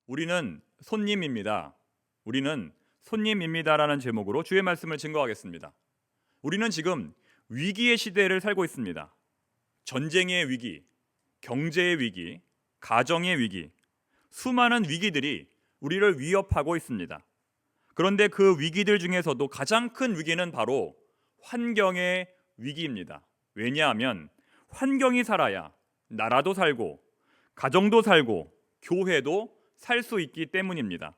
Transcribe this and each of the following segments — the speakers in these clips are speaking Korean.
우리는 손님입니다. 우리는 손님입니다라는 제목으로 주의 말씀을 증거하겠습니다. 우리는 지금 위기의 시대를 살고 있습니다. 전쟁의 위기, 경제의 위기, 가정의 위기, 수많은 위기들이 우리를 위협하고 있습니다. 그런데 그 위기들 중에서도 가장 큰 위기는 바로 환경의 위기입니다. 왜냐하면 환경이 살아야 나라도 살고 가정도 살고 교회도 살 수 있기 때문입니다.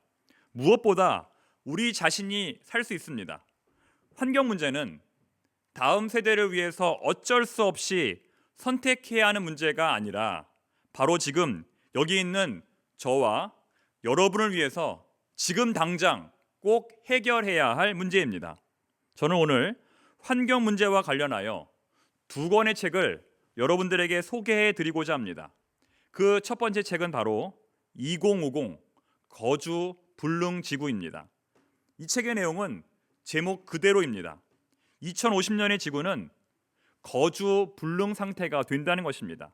무엇보다 우리 자신이 살 수 있습니다. 환경 문제는 다음 세대를 위해서 어쩔 수 없이 선택해야 하는 문제가 아니라 바로 지금 여기 있는 저와 여러분을 위해서 지금 당장 꼭 해결해야 할 문제입니다. 저는 오늘 환경 문제와 관련하여 두 권의 책을 여러분들에게 소개해 드리고자 합니다. 그 첫 번째 책은 바로 2050 거주 불능 지구입니다. 이 책의 내용은 제목 그대로입니다. 2050년의 지구는 거주 불능 상태가 된다는 것입니다.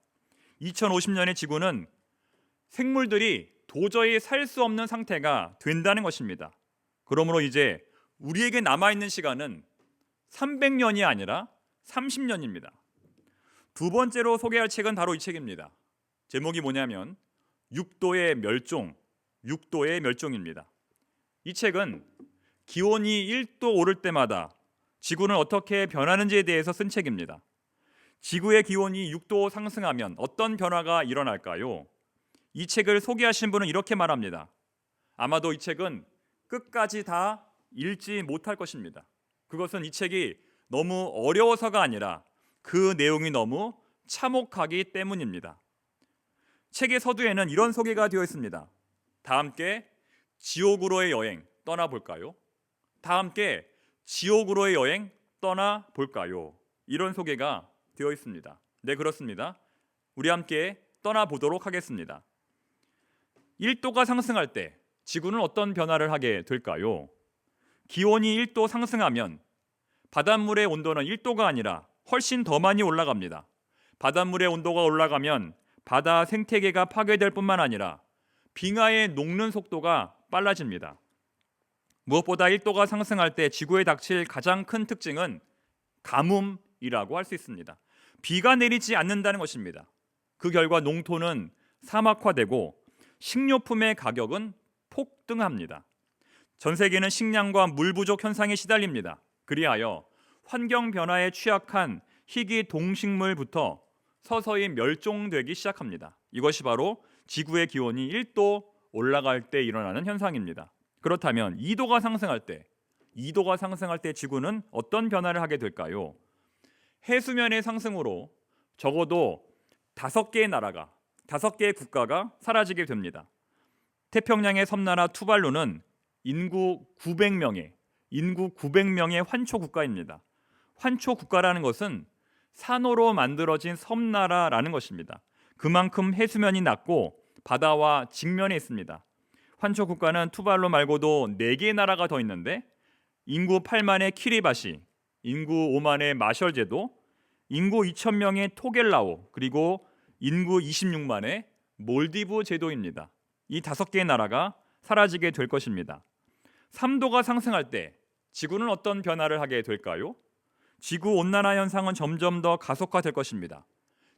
2050년의 지구는 생물들이 도저히 살 수 없는 상태가 된다는 것입니다. 그러므로 이제 우리에게 남아있는 시간은 300년이 아니라 30년입니다. 두 번째로 소개할 책은 바로 이 책입니다. 제목이 뭐냐면 6도의 멸종, 6도의 멸종입니다. 이 책은 기온이 1도 오를 때마다 지구는 어떻게 변하는지에 대해서 쓴 책입니다. 지구의 기온이 6도 상승하면 어떤 변화가 일어날까요? 이 책을 소개하신 분은 이렇게 말합니다. 아마도 이 책은 끝까지 다 읽지 못할 것입니다. 그것은 이 책이 너무 어려워서가 아니라 그 내용이 너무 참혹하기 때문입니다. 책의 서두에는 이런 소개가 되어 있습니다. 다 함께 지옥으로의 여행 떠나볼까요? 다 함께 지옥으로의 여행 떠나볼까요? 이런 소개가 되어 있습니다. 네, 그렇습니다. 우리 함께 떠나보도록 하겠습니다. 1도가 상승할 때 지구는 어떤 변화를 하게 될까요? 기온이 1도 상승하면 바닷물의 온도는 1도가 아니라 훨씬 더 많이 올라갑니다. 바닷물의 온도가 올라가면 바다 생태계가 파괴될 뿐만 아니라 빙하의 녹는 속도가 빨라집니다. 무엇보다 1도가 상승할 때 지구에 닥칠 가장 큰 특징은 가뭄이라고 할 수 있습니다. 비가 내리지 않는다는 것입니다. 그 결과 농토는 사막화되고 식료품의 가격은 폭등합니다. 전 세계는 식량과 물 부족 현상에 시달립니다. 그리하여 환경 변화에 취약한 희귀 동식물부터 서서히 멸종되기 시작합니다. 이것이 바로 지구의 기온이 1도 올라갈 때 일어나는 현상입니다. 그렇다면 2도가 상승할 때 지구는 어떤 변화를 하게 될까요? 해수면의 상승으로 적어도 5개의 나라가, 5개의 국가가 사라지게 됩니다. 태평양의 섬나라 투발루는 인구 900명의 환초 국가입니다. 환초 국가라는 것은 산호로 만들어진 섬나라라는 것입니다. 그만큼 해수면이 낮고 바다와 직면해 있습니다. 환초 국가는 투발루 말고도 4개의 나라가 더 있는데 인구 8만의 키리바시, 인구 5만의 마셜제도, 인구 2,000명의 토겔라오, 그리고 인구 26만의 몰디브 제도입니다. 이 5개의 나라가 사라지게 될 것입니다. 3도가 상승할 때 지구는 어떤 변화를 하게 될까요? 지구 온난화 현상은 점점 더 가속화될 것입니다.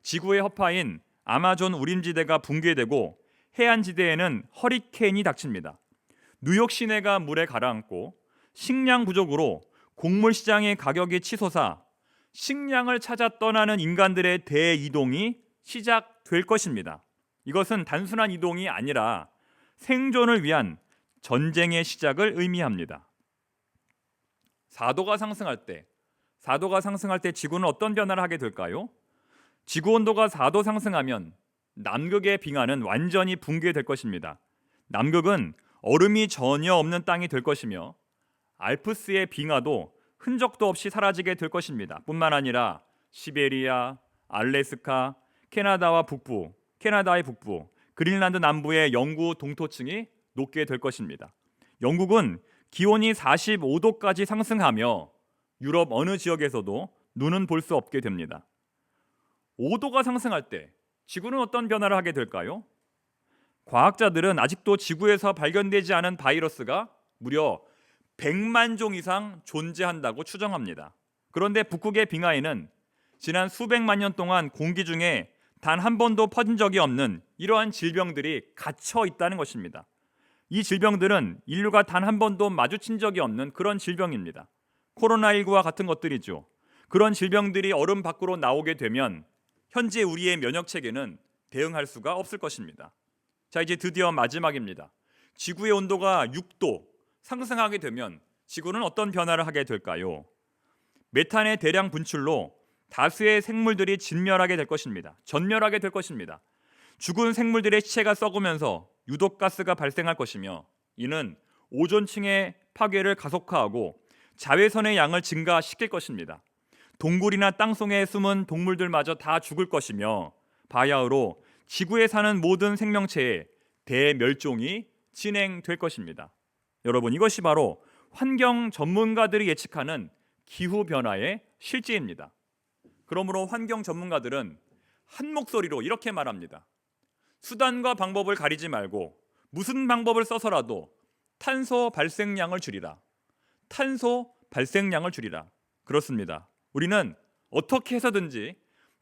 지구의 허파인 아마존 우림지대가 붕괴되고 해안지대에는 허리케인이 닥칩니다. 뉴욕 시내가 물에 가라앉고 식량 부족으로 곡물 시장의 가격이 치솟아 식량을 찾아 떠나는 인간들의 대이동이 시작될 것입니다. 이것은 단순한 이동이 아니라 생존을 위한 전쟁의 시작을 의미합니다. 4도가 상승할 때 지구는 어떤 변화를 하게 될까요? 지구 온도가 4도 상승하면 남극의 빙하는 완전히 붕괴될 것입니다. 남극은 얼음이 전혀 없는 땅이 될 것이며 알프스의 빙하도 흔적도 없이 사라지게 될 것입니다. 뿐만 아니라 시베리아, 알래스카, 캐나다의 북부, 그린란드 남부의 영구 동토층이 녹게 될 것입니다. 영국은 기온이 45도까지 상승하며 유럽 어느 지역에서도 눈은 볼 수 없게 됩니다. 5도가 상승할 때 지구는 어떤 변화를 하게 될까요? 과학자들은 아직도 지구에서 발견되지 않은 바이러스가 무려 100만 종 이상 존재한다고 추정합니다. 그런데 북극의 빙하에는 지난 수백만 년 동안 공기 중에 단 한 번도 퍼진 적이 없는 이러한 질병들이 갇혀 있다는 것입니다. 이 질병들은 인류가 단 한 번도 마주친 적이 없는 그런 질병입니다. 코로나19와 같은 것들이죠. 그런 질병들이 얼음 밖으로 나오게 되면 현재 우리의 면역 체계는 대응할 수가 없을 것입니다. 자, 이제 드디어 마지막입니다. 지구의 온도가 6도 상승하게 되면 지구는 어떤 변화를 하게 될까요? 메탄의 대량 분출로 다수의 생물들이 진멸하게 될 것입니다. 전멸하게 될 것입니다. 죽은 생물들의 시체가 썩으면서 유독가스가 발생할 것이며 이는 오존층의 파괴를 가속화하고 자외선의 양을 증가시킬 것입니다. 동굴이나 땅속에 숨은 동물들마저 다 죽을 것이며 바야흐로 지구에 사는 모든 생명체의 대멸종이 진행될 것입니다. 여러분, 이것이 바로 환경 전문가들이 예측하는 기후변화의 실제입니다. 그러므로 환경 전문가들은 한 목소리로 이렇게 말합니다. 수단과 방법을 가리지 말고 무슨 방법을 써서라도 탄소 발생량을 줄이라. 탄소 발생량을 줄이라. 그렇습니다. 우리는 어떻게 해서든지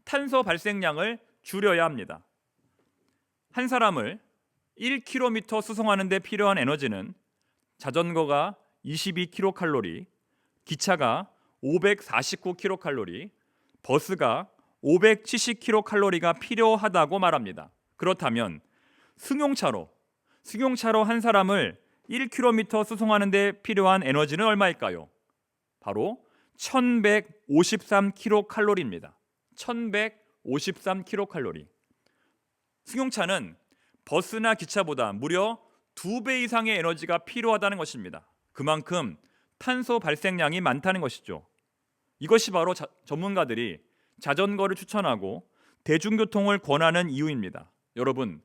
탄소 발생량을 줄여야 합니다. 한 사람을 1km 수송하는 데 필요한 에너지는 자전거가 22kcal, 기차가 549kcal, 버스가 570kcal가 필요하다고 말합니다. 그렇다면 승용차로 한 사람을 1km 수송하는 데 필요한 에너지는 얼마일까요? 바로 1153kcal입니다. 1153kcal. 승용차는 버스나 기차보다 무려 2배 이상의 에너지가 필요하다는 것입니다. 그만큼 탄소 발생량이 많다는 것이죠. 이것이 바로 전문가들이 자전거를 추천하고 대중교통을 권하는 이유입니다. 여러분,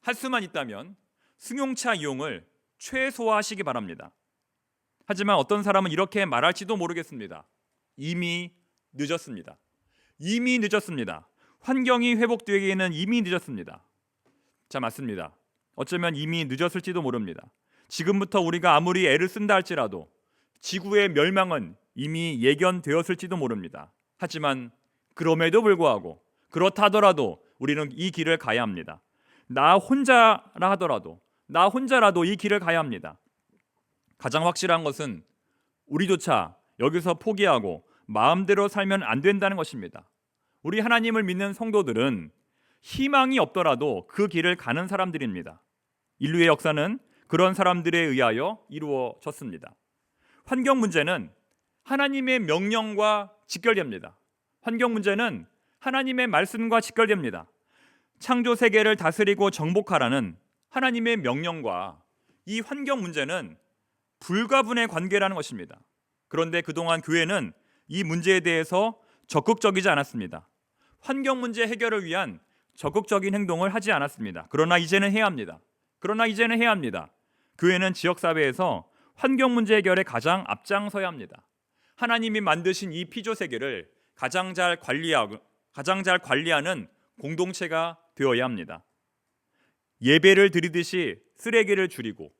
할 수만 있다면 승용차 이용을 최소화하시기 바랍니다. 하지만 어떤 사람은 이렇게 말할지도 모르겠습니다. 이미 늦었습니다. 이미 늦었습니다. 환경이 회복되기에는 이미 늦었습니다. 자, 맞습니다. 어쩌면 이미 늦었을지도 모릅니다. 지금부터 우리가 아무리 애를 쓴다 할지라도 지구의 멸망은 이미 예견되었을지도 모릅니다. 하지만 그럼에도 불구하고 그렇다 하더라도 우리는 이 길을 가야 합니다. 나 혼자라도 이 길을 가야 합니다. 가장 확실한 것은 우리조차 여기서 포기하고 마음대로 살면 안 된다는 것입니다. 우리 하나님을 믿는 성도들은 희망이 없더라도 그 길을 가는 사람들입니다. 인류의 역사는 그런 사람들에 의하여 이루어졌습니다. 환경 문제는 하나님의 명령과 직결됩니다. 환경 문제는 하나님의 말씀과 직결됩니다. 창조 세계를 다스리고 정복하라는 하나님의 명령과 이 환경 문제는 불가분의 관계라는 것입니다. 그런데 그동안 교회는 이 문제에 대해서 적극적이지 않았습니다. 환경 문제 해결을 위한 적극적인 행동을 하지 않았습니다. 그러나 이제는 해야 합니다. 교회는 지역사회에서 환경 문제 해결에 가장 앞장서야 합니다. 하나님이 만드신 이 피조 세계를 가장 잘 관리하는 공동체가 되어야 합니다. 예배를 드리듯이 쓰레기를 줄이고,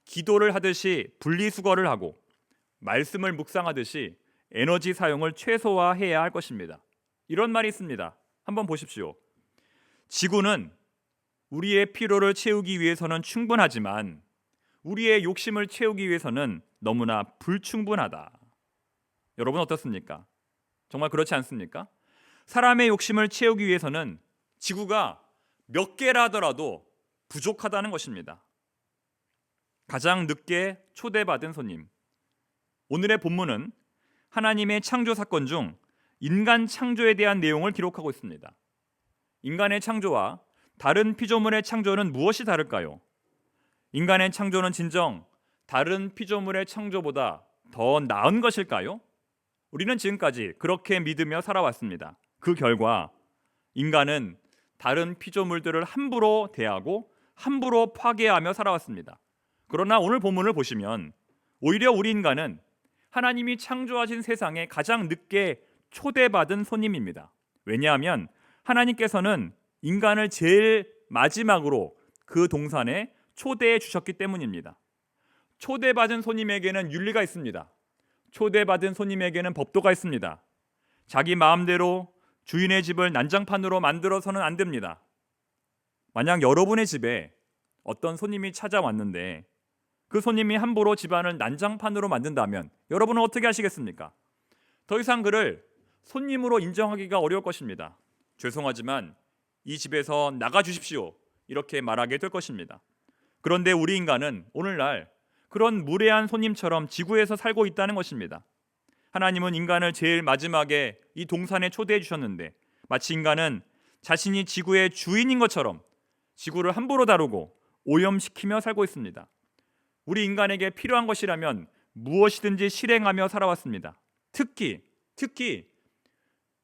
기도를 하듯이 분리수거를 하고, 말씀을 묵상하듯이 에너지 사용을 최소화해야 할 것입니다. 이런 말이 있습니다. 한번 보십시오. 지구는 우리의 피로를 채우기 위해서는 충분하지만 우리의 욕심을 채우기 위해서는 너무나 불충분하다. 여러분 어떻습니까? 정말 그렇지 않습니까? 사람의 욕심을 채우기 위해서는 지구가 몇 개라 하더라도 부족하다는 것입니다. 가장 늦게 초대받은 손님. 오늘의 본문은 하나님의 창조 사건 중 인간 창조에 대한 내용을 기록하고 있습니다. 인간의 창조와 다른 피조물의 창조는 무엇이 다를까요? 인간의 창조는 진정 다른 피조물의 창조보다 더 나은 것일까요? 우리는 지금까지 그렇게 믿으며 살아왔습니다. 그 결과 인간은 다른 피조물들을 함부로 대하고 함부로 파괴하며 살아왔습니다. 그러나 오늘 본문을 보시면 오히려 우리 인간은 하나님이 창조하신 세상에 가장 늦게 초대받은 손님입니다. 왜냐하면 하나님께서는 인간을 제일 마지막으로 그 동산에 초대해 주셨기 때문입니다. 초대받은 손님에게는 윤리가 있습니다. 초대받은 손님에게는 법도가 있습니다. 자기 마음대로 주인의 집을 난장판으로 만들어서는 안 됩니다. 만약 여러분의 집에 어떤 손님이 찾아왔는데 그 손님이 함부로 집안을 난장판으로 만든다면 여러분은 어떻게 하시겠습니까? 더 이상 그를 손님으로 인정하기가 어려울 것입니다. 죄송하지만 이 집에서 나가주십시오. 이렇게 말하게 될 것입니다. 그런데 우리 인간은 오늘날 그런 무례한 손님처럼 지구에서 살고 있다는 것입니다. 하나님은 인간을 제일 마지막에 이 동산에 초대해 주셨는데 마치 인간은 자신이 지구의 주인인 것처럼 지구를 함부로 다루고 오염시키며 살고 있습니다. 우리 인간에게 필요한 것이라면 무엇이든지 실행하며 살아왔습니다. 특히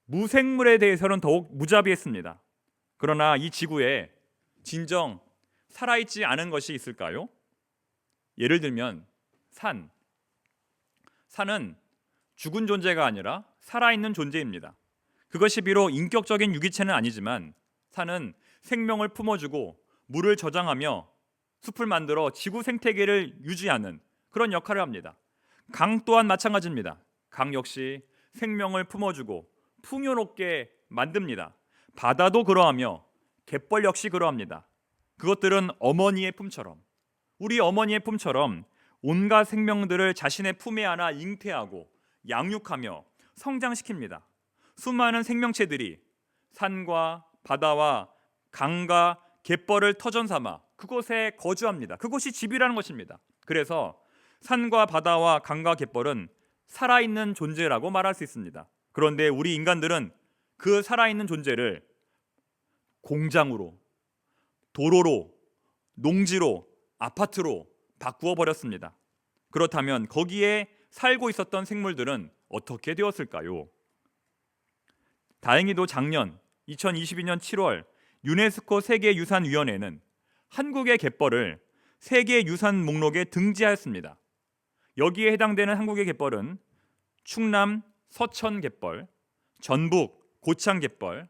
무생물에 대해서는 더욱 무자비했습니다. 그러나 이 지구에 진정 살아있지 않은 것이 있을까요? 예를 들면 산은 죽은 존재가 아니라 살아있는 존재입니다. 그것이 비록 인격적인 유기체는 아니지만 산은 생명을 품어주고 물을 저장하며 숲을 만들어 지구 생태계를 유지하는 그런 역할을 합니다. 강 또한 마찬가지입니다. 강 역시 생명을 품어주고 풍요롭게 만듭니다. 바다도 그러하며 갯벌 역시 그러합니다. 그것들은 어머니의 품처럼 우리 어머니의 품처럼 온갖 생명들을 자신의 품에 안아 잉태하고 양육하며 성장시킵니다. 수많은 생명체들이 산과 바다와 강과 갯벌을 터전 삼아 그곳에 거주합니다. 그곳이 집이라는 것입니다. 그래서 산과 바다와 강과 갯벌은 살아있는 존재라고 말할 수 있습니다. 그런데 우리 인간들은 그 살아있는 존재를 공장으로, 도로로, 농지로, 아파트로 바꾸어 버렸습니다. 그렇다면 거기에 살고 있었던 생물들은 어떻게 되었을까요? 다행히도 작년 2022년 7월 유네스코 세계유산위원회는 한국의 갯벌을 세계유산 목록에 등재하였습니다. 여기에 해당되는 한국의 갯벌은 충남 서천갯벌, 전북 고창갯벌,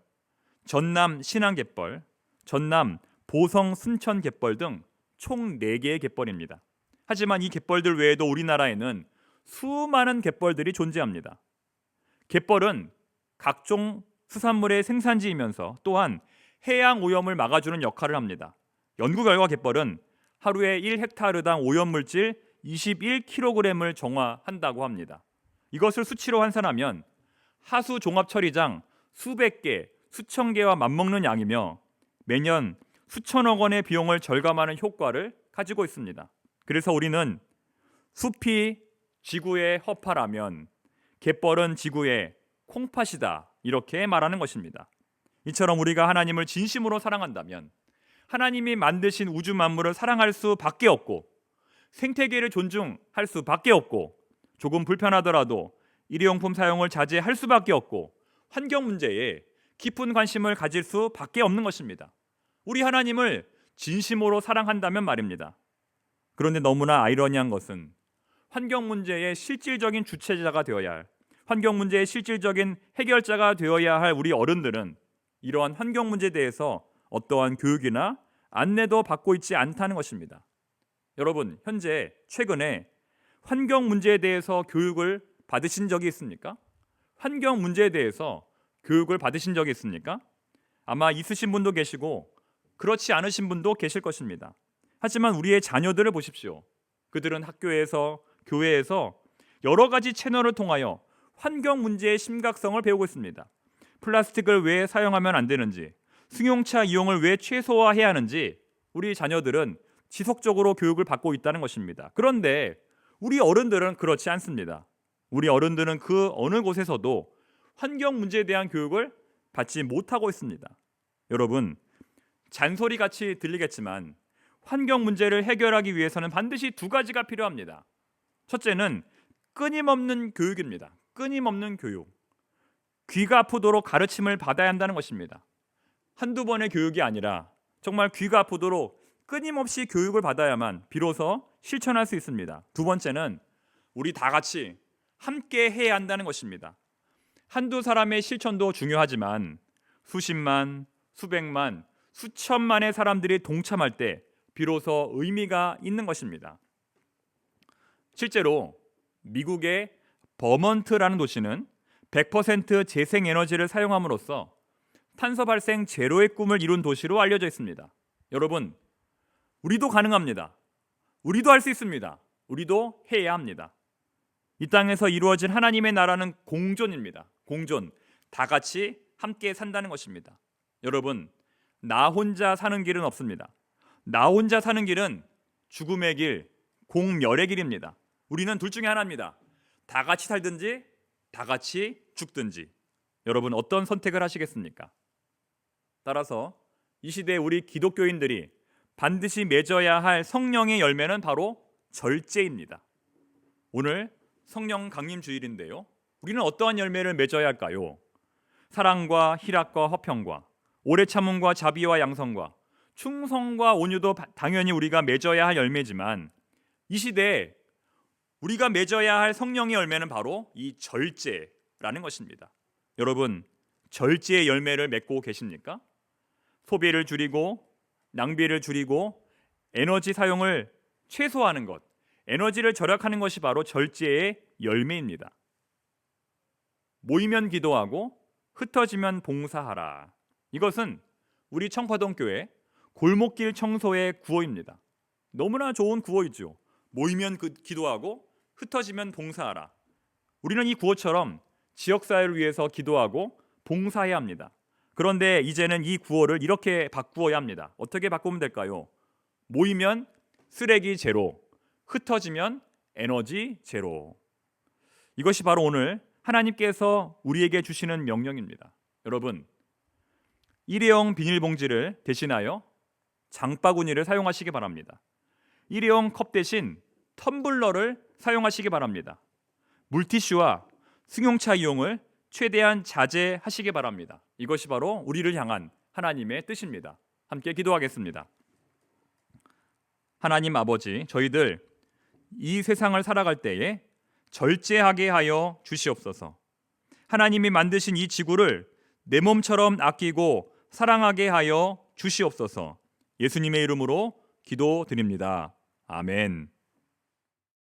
전남 신안갯벌, 전남 보성 순천갯벌 등 총 4개의 갯벌입니다. 하지만 이 갯벌들 외에도 우리나라에는 수많은 갯벌들이 존재합니다. 갯벌은 각종 수산물의 생산지이면서 또한 해양 오염을 막아주는 역할을 합니다. 연구 결과 갯벌은 하루에 1헥타르당 오염물질 21kg을 정화한다고 합니다. 이것을 수치로 환산하면 하수 종합처리장 수백 개, 수천 개와 맞먹는 양이며 매년 수천억 원의 비용을 절감하는 효과를 가지고 있습니다. 그래서 우리는 숲이 지구의 허파라면 갯벌은 지구의 콩팥이다 이렇게 말하는 것입니다. 이처럼 우리가 하나님을 진심으로 사랑한다면 하나님이 만드신 우주 만물을 사랑할 수밖에 없고 생태계를 존중할 수밖에 없고 조금 불편하더라도 일회용품 사용을 자제할 수밖에 없고 환경 문제에 깊은 관심을 가질 수밖에 없는 것입니다. 우리 하나님을 진심으로 사랑한다면 말입니다. 그런데 너무나 아이러니한 것은 환경 문제의 실질적인 주체자가 되어야 할, 환경 문제의 실질적인 해결자가 되어야 할 우리 어른들은 이러한 환경 문제에 대해서 어떠한 교육이나 안내도 받고 있지 않다는 것입니다. 여러분, 현재 최근에 환경 문제에 대해서 교육을 받으신 적이 있습니까? 환경 문제에 대해서 교육을 받으신 적이 있습니까? 아마 있으신 분도 계시고 그렇지 않으신 분도 계실 것입니다. 하지만 우리의 자녀들을 보십시오. 그들은 학교에서, 교회에서 여러 가지 채널을 통하여 환경 문제의 심각성을 배우고 있습니다. 플라스틱을 왜 사용하면 안 되는지, 승용차 이용을 왜 최소화해야 하는지 우리 자녀들은 지속적으로 교육을 받고 있다는 것입니다. 그런데 우리 어른들은 그렇지 않습니다. 우리 어른들은 그 어느 곳에서도 환경 문제에 대한 교육을 받지 못하고 있습니다. 여러분, 잔소리같이 들리겠지만 환경 문제를 해결하기 위해서는 반드시 2가지가 필요합니다. 첫째는 끊임없는 교육입니다. 끊임없는 교육. 귀가 아프도록 가르침을 받아야 한다는 것입니다. 한두 번의 교육이 아니라 정말 귀가 아프도록 끊임없이 교육을 받아야만 비로소 실천할 수 있습니다. 2번째는 우리 다 같이 함께 해야 한다는 것입니다. 한두 사람의 실천도 중요하지만 수십만, 수백만, 수천만의 사람들이 동참할 때 비로소 의미가 있는 것입니다. 실제로 미국의 버먼트라는 도시는 100% 재생에너지를 사용함으로써 탄소 발생 제로의 꿈을 이룬 도시로 알려져 있습니다. 여러분, 우리도 가능합니다. 우리도 할 수 있습니다. 우리도 해야 합니다. 이 땅에서 이루어진 하나님의 나라는 공존입니다. 공존, 다 같이 함께 산다는 것입니다. 여러분, 나 혼자 사는 길은 없습니다. 나 혼자 사는 길은 죽음의 길, 공멸의 길입니다. 우리는 둘 중에 하나입니다. 다 같이 살든지 다 같이 죽든지. 여러분, 어떤 선택을 하시겠습니까? 따라서 이 시대에 우리 기독교인들이 반드시 맺어야 할 성령의 열매는 바로 절제입니다. 오늘 성령 강림 주일인데요. 우리는 어떠한 열매를 맺어야 할까요? 사랑과 희락과 화평과 오래 참음과 자비와 양성과 충성과 온유도 당연히 우리가 맺어야 할 열매지만 이 시대에 우리가 맺어야 할 성령의 열매는 바로 이 절제라는 것입니다. 여러분, 절제의 열매를 맺고 계십니까? 소비를 줄이고 낭비를 줄이고 에너지 사용을 최소화하는 것, 에너지를 절약하는 것이 바로 절제의 열매입니다. 모이면 기도하고 흩어지면 봉사하라. 이것은 우리 청파동 교회 골목길 청소의 구호입니다. 너무나 좋은 구호이죠. 모이면 기도하고 흩어지면 봉사하라. 우리는 이 구호처럼 지역사회를 위해서 기도하고 봉사해야 합니다. 그런데 이제는 이 구호를 이렇게 바꾸어야 합니다. 어떻게 바꾸면 될까요? 모이면 쓰레기 제로, 흩어지면 에너지 제로. 이것이 바로 오늘 하나님께서 우리에게 주시는 명령입니다. 여러분, 일회용 비닐봉지를 대신하여 장바구니를 사용하시기 바랍니다. 일회용 컵 대신 텀블러를 사용하시기 바랍니다. 물티슈와 승용차 이용을 최대한 자제하시기 바랍니다. 이것이 바로 우리를 향한 하나님의 뜻입니다. 함께 기도하겠습니다. 하나님 아버지, 저희들 이 세상을 살아갈 때에 절제하게 하여 주시옵소서. 하나님이 만드신 이 지구를 내 몸처럼 아끼고 사랑하게 하여 주시옵소서. 예수님의 이름으로 기도드립니다. 아멘.